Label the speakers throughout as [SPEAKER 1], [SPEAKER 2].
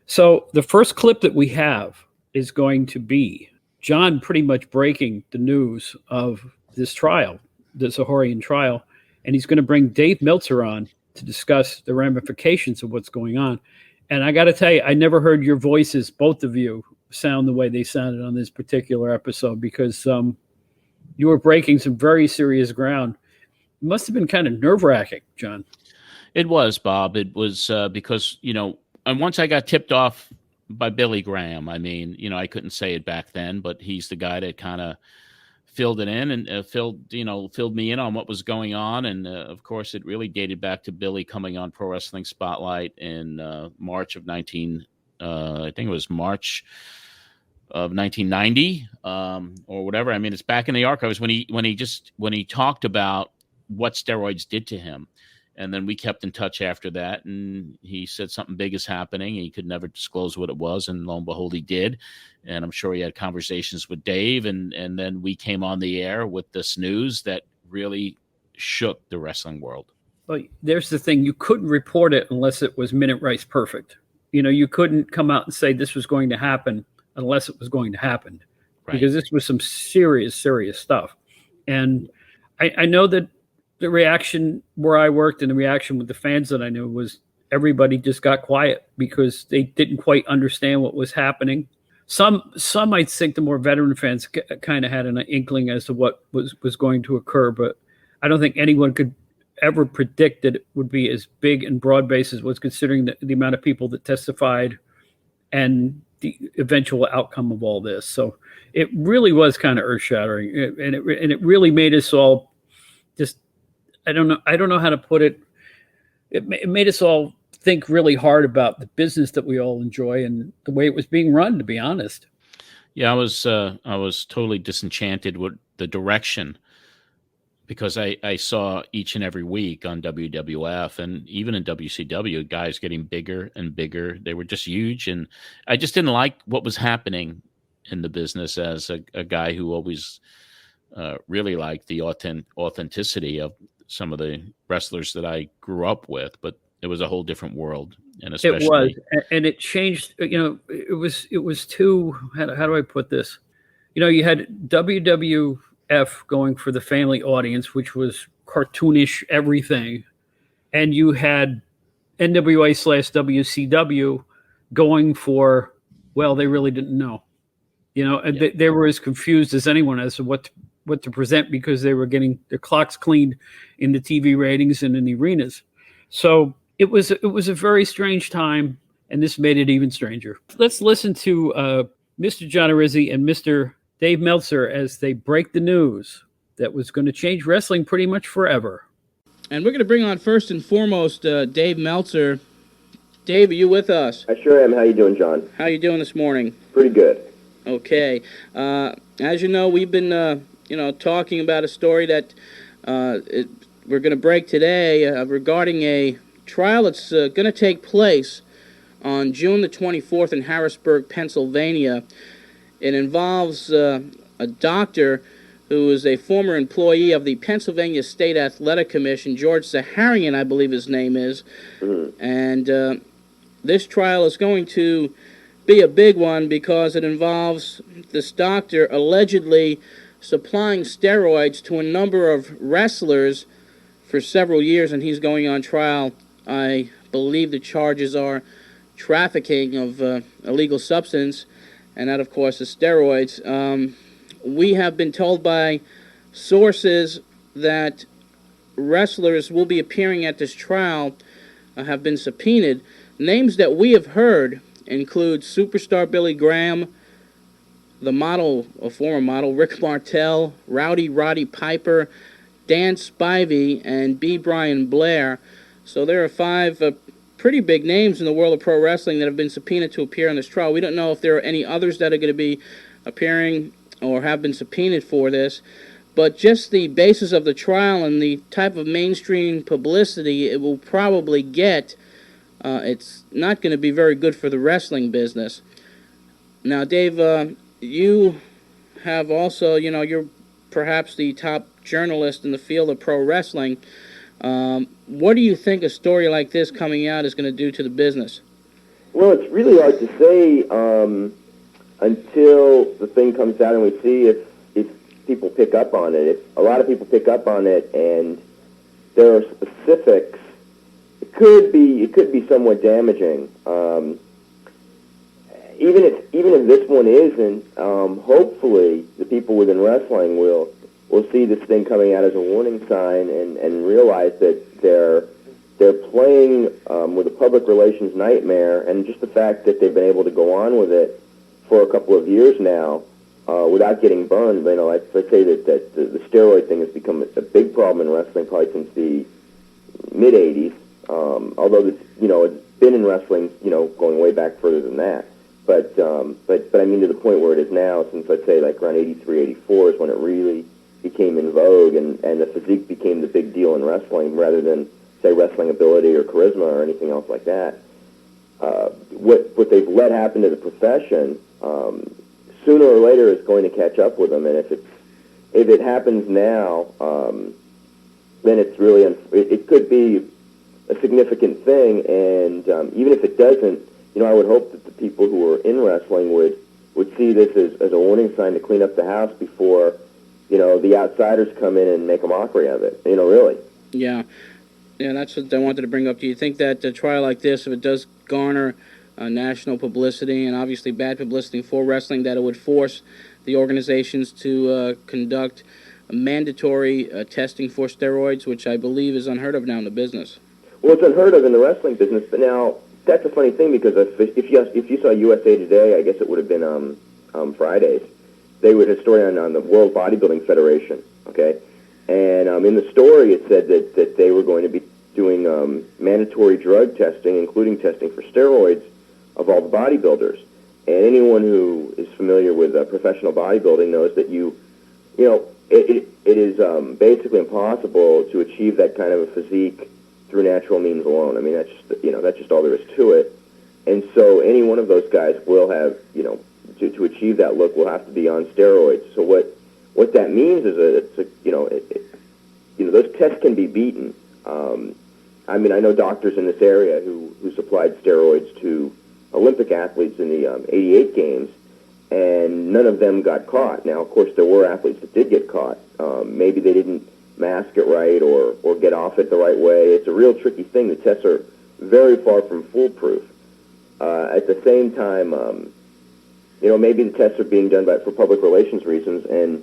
[SPEAKER 1] So the first clip that we have is going to be John pretty much breaking the news of this trial, the Zahorian trial, and he's going to bring Dave Meltzer on to discuss the ramifications of what's going on. And I got to tell you, I never heard your voices, both of you, sound the way they sounded on this particular episode because you were breaking some very serious ground. It must have been kind of nerve-wracking, John.
[SPEAKER 2] It was, Bob. It was because, and once I got tipped off by Billy Graham, I mean, I couldn't say it back then, but he's the guy that kind of filled it in and filled me in on what was going on. And of course, it really dated back to Billy coming on Pro Wrestling Spotlight in March of I think it was March of 1990 or whatever. I mean, it's back in the archives when he talked about what steroids did to him. And then we kept in touch after that, and he said something big is happening. He could never disclose what it was, and lo and behold, he did. And I'm sure he had conversations with Dave, and then we came on the air with this news that really shook the wrestling world.
[SPEAKER 1] Well, there's the thing. You couldn't report it unless it was minute rice perfect. You couldn't come out and say this was going to happen unless it was going to happen. Right. Because this was some serious, serious stuff. And I know that the reaction where I worked and the reaction with the fans that I knew was everybody just got quiet because they didn't quite understand what was happening. Some I think the more veteran fans kind of had an inkling as to what was going to occur, but I don't think anyone could ever predict that it would be as big and broad based as was, considering the amount of people that testified and the eventual outcome of all this. So it really was kind of earth shattering, and it really made us all just. I don't know how to put it. It made us all think really hard about the business that we all enjoy and the way it was being run, to be honest.
[SPEAKER 2] Yeah, I was totally disenchanted with the direction because I saw each and every week on WWF and even in WCW, guys getting bigger and bigger. They were just huge, and I just didn't like what was happening in the business as a guy who always really liked the authenticity of some of the wrestlers that I grew up with, but it was a whole different world. And especially
[SPEAKER 1] it was, and it changed, it was too, how do I put this? You had WWF going for the family audience, which was cartoonish everything. And you had NWA/WCW going for, well, they really didn't know, and yeah. They were as confused as anyone as to what to present because they were getting their clocks cleaned in the TV ratings and in the arenas. So it was a very strange time, and this made it even stranger. Let's listen to Mr. John Arezzi and Mr. Dave Meltzer as they break the news that was going to change wrestling pretty much forever.
[SPEAKER 3] And we're going to bring on first and foremost Dave Meltzer. Dave, are you with us?
[SPEAKER 4] I sure am. How you doing, John?
[SPEAKER 3] How you doing this morning?
[SPEAKER 4] Pretty good.
[SPEAKER 3] Okay. As you know, we've been talking about a story that we're going to break today regarding a trial that's going to take place on June the 24th in Harrisburg, Pennsylvania. It involves a doctor who is a former employee of the Pennsylvania State Athletic Commission, George Zahorian, I believe his name is. Mm-hmm. And this trial is going to be a big one because it involves this doctor allegedly supplying steroids to a number of wrestlers for several years, and he's going on trial. I believe the charges are trafficking of illegal substance, and that, of course, is steroids. We have been told by sources that wrestlers will be appearing at this trial, have been subpoenaed. Names that we have heard include superstar Billy Graham, the model, a former model, Rick Martel, Rowdy Roddy Piper, Dan Spivey, and B. Brian Blair. So there are 5 pretty big names in the world of pro wrestling that have been subpoenaed to appear on this trial. We don't know if there are any others that are going to be appearing or have been subpoenaed for this, but just the basis of the trial and the type of mainstream publicity it will probably get, it's not going to be very good for the wrestling business. Now, Dave, you have also, you're perhaps the top journalist in the field of pro wrestling. What do you think a story like this coming out is going to do to the business?
[SPEAKER 4] Well, it's really hard to say until the thing comes out and we see if people pick up on it. If a lot of people pick up on it and there are specifics, it could be somewhat damaging. Even if this one isn't, hopefully the people within wrestling will see this thing coming out as a warning sign and realize that they're playing with a public relations nightmare, and just the fact that they've been able to go on with it for a couple of years now without getting burned. You know, I'd say that the steroid thing has become a big problem in wrestling probably since the mid '80s. Although it's been in wrestling, going way back further than that. But I mean, to the point where it is now, since I'd say like around '83, '84 is when it really became in vogue, and the physique became the big deal in wrestling rather than, say, wrestling ability or charisma or anything else like that. What they've let happen to the profession, sooner or later is going to catch up with them, and if it happens now, then it's really it could be a significant thing, and even if it doesn't, I would hope that the people who are in wrestling would see this as a warning sign to clean up the house before, the outsiders come in and make a mockery of it, really.
[SPEAKER 3] Yeah. Yeah, that's what I wanted to bring up. Do you think that a trial like this, if it does garner national publicity and obviously bad publicity for wrestling, that it would force the organizations to conduct mandatory testing for steroids, which I believe is unheard of now in the business?
[SPEAKER 4] Well, it's unheard of in the wrestling business, but now that's a funny thing because if you saw USA Today, I guess it would have been Fridays, they would have a story on the World Bodybuilding Federation, okay? And in the story, it said that they were going to be doing mandatory drug testing, including testing for steroids, of all the bodybuilders. And anyone who is familiar with professional bodybuilding knows that it is basically impossible to achieve that kind of a physique through natural means alone. I mean, that's just all there is to it. And so any one of those guys will have, to achieve that look, will have to be on steroids. So what that means is that those tests can be beaten. I mean, I know doctors in this area who supplied steroids to Olympic athletes in the '88 games, and none of them got caught. Now, of course, there were athletes that did get caught. Maybe they didn't mask it right or get off it the right way. It's a real tricky thing. The tests are very far from foolproof. At the same time, maybe the tests are being done for public relations reasons, and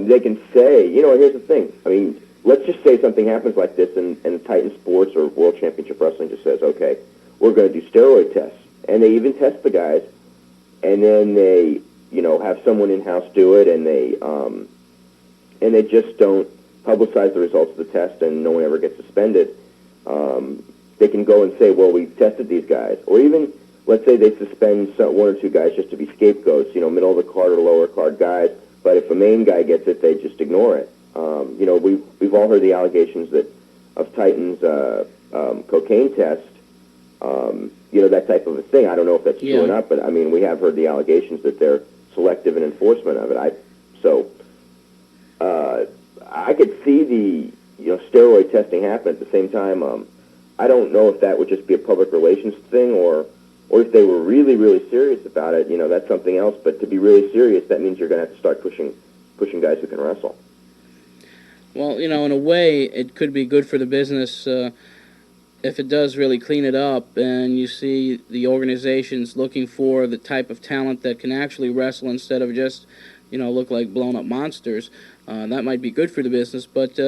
[SPEAKER 4] they can say, here's the thing. I mean, let's just say something happens like this, and Titan Sports or World Championship Wrestling just says, okay, we're going to do steroid tests. And they even test the guys, and then they, have someone in-house do it, and they just don't publicize the results of the test, and no one ever gets suspended. They can go and say, well, we've tested these guys. Or even, let's say they suspend one or two guys just to be scapegoats, middle of the card or lower card guys, but if a main guy gets it, they just ignore it. We've all heard the allegations of Titan's cocaine test, that type of a thing. I don't know if that's true or not, but I mean, we have heard the allegations that they're selective in enforcement of it. I could see the steroid testing happen. At the same time, I don't know if that would just be a public relations thing or if they were really, really serious about it. That's something else. But to be really serious, that means you're going to have to start pushing guys who can wrestle.
[SPEAKER 3] Well, in a way, it could be good for the business if it does really clean it up and you see the organizations looking for the type of talent that can actually wrestle instead of just, look like blown-up monsters. That might be good for the business, but,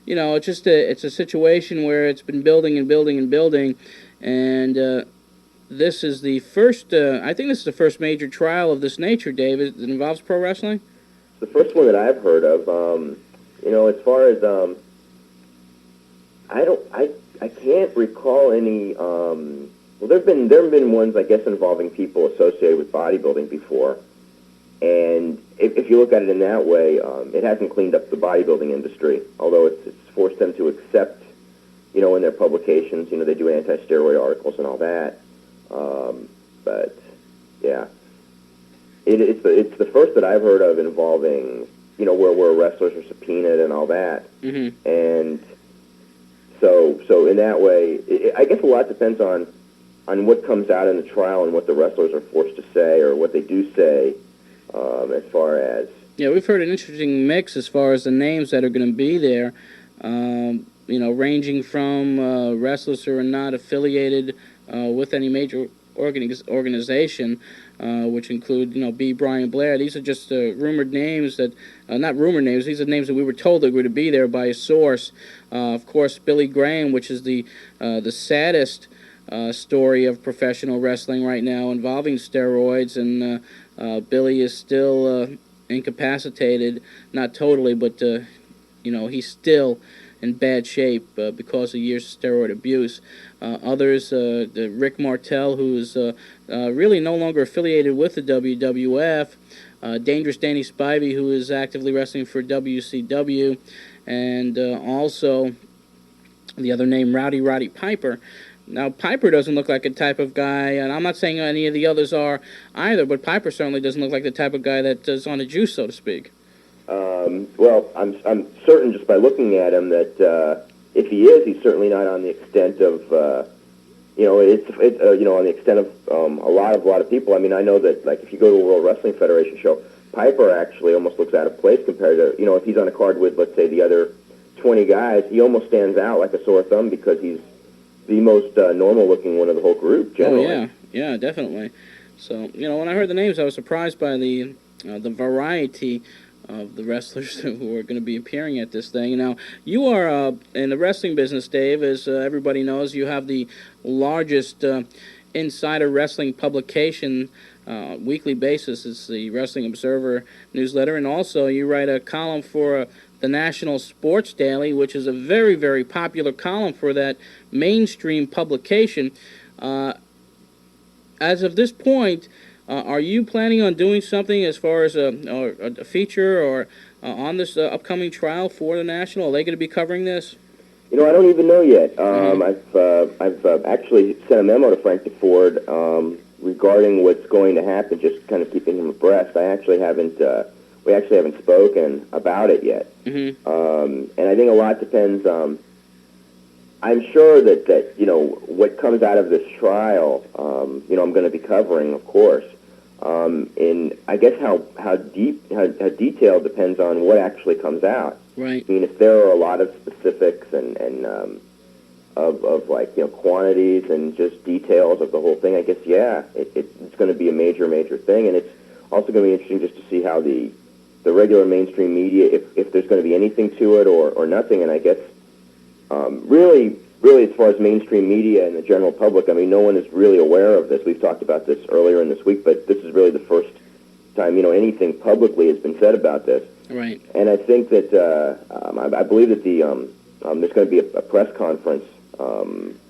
[SPEAKER 3] it's a situation where it's been building and building and building, and this is the first, I think this is the first major trial of this nature, Dave, that involves pro wrestling?
[SPEAKER 4] The first one that I've heard of. As far as I can't recall any. Well, there've been ones, I guess, involving people associated with bodybuilding before, and if you look at it in that way, it hasn't cleaned up the bodybuilding industry. Although it's forced them to accept, in their publications, they do anti-steroid articles and all that. But yeah, it's the first that I've heard of involving. Where wrestlers are subpoenaed and all that. Mm-hmm. And so in that way, I guess a lot depends on, what comes out in the trial and what the wrestlers are forced to say or what they do say, as far as.
[SPEAKER 3] Yeah, we've heard an interesting mix as far as the names that are going to be there. Ranging from wrestlers who are not affiliated with any major organization, which include, B. Brian Blair. These are just rumored names that, not rumored names, these are names that we were told that were to be there by a source. Of course, Billy Graham, which is the saddest story of professional wrestling right now involving steroids, and Billy is still incapacitated, not totally, but, he's still in bad shape because of years of steroid abuse. Others, the Rick Martel, who's really no longer affiliated with the WWF, Dangerous Danny Spivey, who is actively wrestling for WCW, and also the other name, Roddy Piper. Now, Piper doesn't look like a type of guy, and I'm not saying any of the others are either, but Piper certainly doesn't look like the type of guy that is on the juice, so to speak.
[SPEAKER 4] Well, I'm certain just by looking at him that if he is, he's certainly not on the extent of on the extent of a lot of people. I mean, I know that like if you go to a World Wrestling Federation show, Piper actually almost looks out of place compared to if he's on a card with, let's say, the other 20 guys, he almost stands out like a sore thumb because he's the most normal looking one of the whole group generally.
[SPEAKER 3] Oh yeah, definitely. So when I heard the names, I was surprised by the variety of the wrestlers who are going to be appearing at this thing. Now, you are in the wrestling business, Dave, as everybody knows. You have the largest insider wrestling publication weekly basis. It's the Wrestling Observer newsletter, and also you write a column for the National Sports Daily, which is a very, very popular column for that mainstream publication. As of this point, are you planning on doing something as far as a feature or on this upcoming trial for the National? Are they going to be covering this?
[SPEAKER 4] I don't even know yet. I've actually sent a memo to Frank DeFord regarding what's going to happen, just kind of keeping him abreast. I actually haven't. We actually haven't spoken about it yet. And I think a lot depends. I'm sure that what comes out of this trial, I'm going to be covering, of course. And I guess how detailed depends on what actually comes out.
[SPEAKER 3] Right.
[SPEAKER 4] I mean, if there are a lot of specifics and of like quantities and just details of the whole thing, I guess it's going to be a major thing, and it's also going to be interesting just to see how the regular mainstream media, if there's going to be anything to it or nothing. And I guess really as far as mainstream media and the general public, I mean, no one is really aware of this. We've talked about this earlier in this week, but this is really the first time anything publicly has been said about this.
[SPEAKER 3] Right.
[SPEAKER 4] And I think that I believe that there's going to be a press conference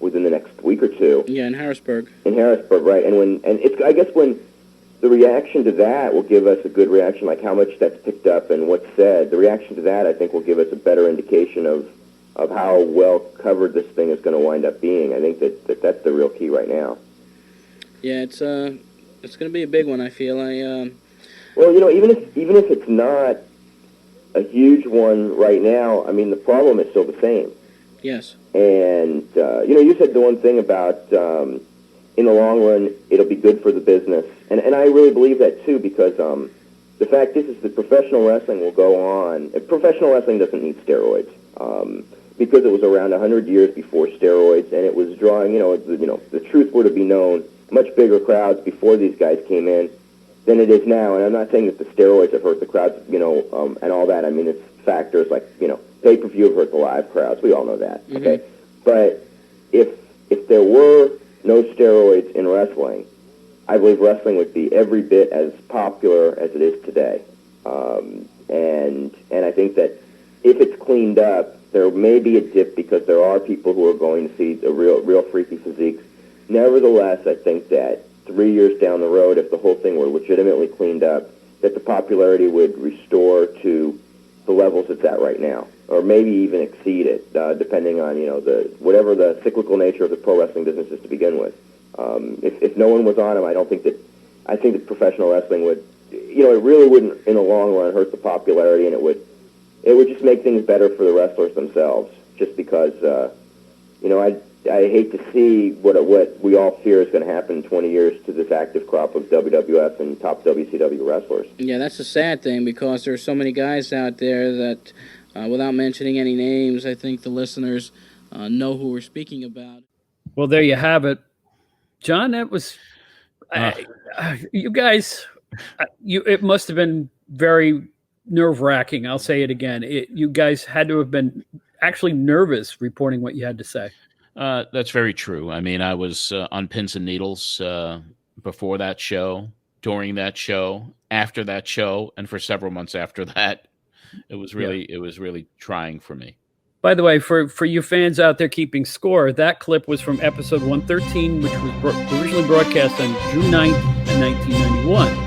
[SPEAKER 4] within the next week or two.
[SPEAKER 3] Yeah, in Harrisburg.
[SPEAKER 4] In Harrisburg, right? And I guess when the reaction to that will give us a good reaction, like how much that's picked up and what's said. The reaction to that, I think, will give us a better indication of how well covered this thing is going to wind up being. I think that's the real key right now.
[SPEAKER 3] Yeah, it's going to be a big one, I feel.
[SPEAKER 4] Well, even if it's not a huge one right now, I mean, the problem is still the same.
[SPEAKER 3] Yes.
[SPEAKER 4] And, you said the one thing about in the long run, it'll be good for the business. And I really believe that, too, because the fact is that professional wrestling will go on. Professional wrestling doesn't need steroids because it was around 100 years before steroids, and it was drawing, the truth were to be known, much bigger crowds before these guys came in than it is now. And I'm not saying that the steroids have hurt the crowds, and all that. I mean, it's factors like, pay-per-view have hurt the live crowds. We all know that, okay? But if there were no steroids in wrestling, I believe wrestling would be every bit as popular as it is today. And I think that if it's cleaned up, there may be a dip because there are people who are going to see the real freaky physiques. Nevertheless, I think that 3 years down the road, if the whole thing were legitimately cleaned up, that the popularity would restore to the levels it's at right now, or maybe even exceed it, depending on whatever the cyclical nature of the pro wrestling business is to begin with. If no one was on them, I think that professional wrestling would, it really wouldn't in the long run hurt the popularity, and it would just make things better for the wrestlers themselves. Just because, I hate to see what we all fear is going to happen in 20 years to this active crop of WWF and top WCW wrestlers.
[SPEAKER 3] Yeah, that's a sad thing because there are so many guys out there that, without mentioning any names, I think the listeners know who we're speaking about.
[SPEAKER 1] Well, there you have it. John, that was... you guys, it must have been very nerve-wracking. I'll say it again. You guys had to have been actually nervous reporting what you had to say.
[SPEAKER 2] That's very true. I mean, I was on pins and needles before that show, during that show, after that show, and for several months after that. It was really trying for me.
[SPEAKER 1] By the way, for you fans out there keeping score, that clip was from episode 113, which was originally broadcast on June 9th, 1991.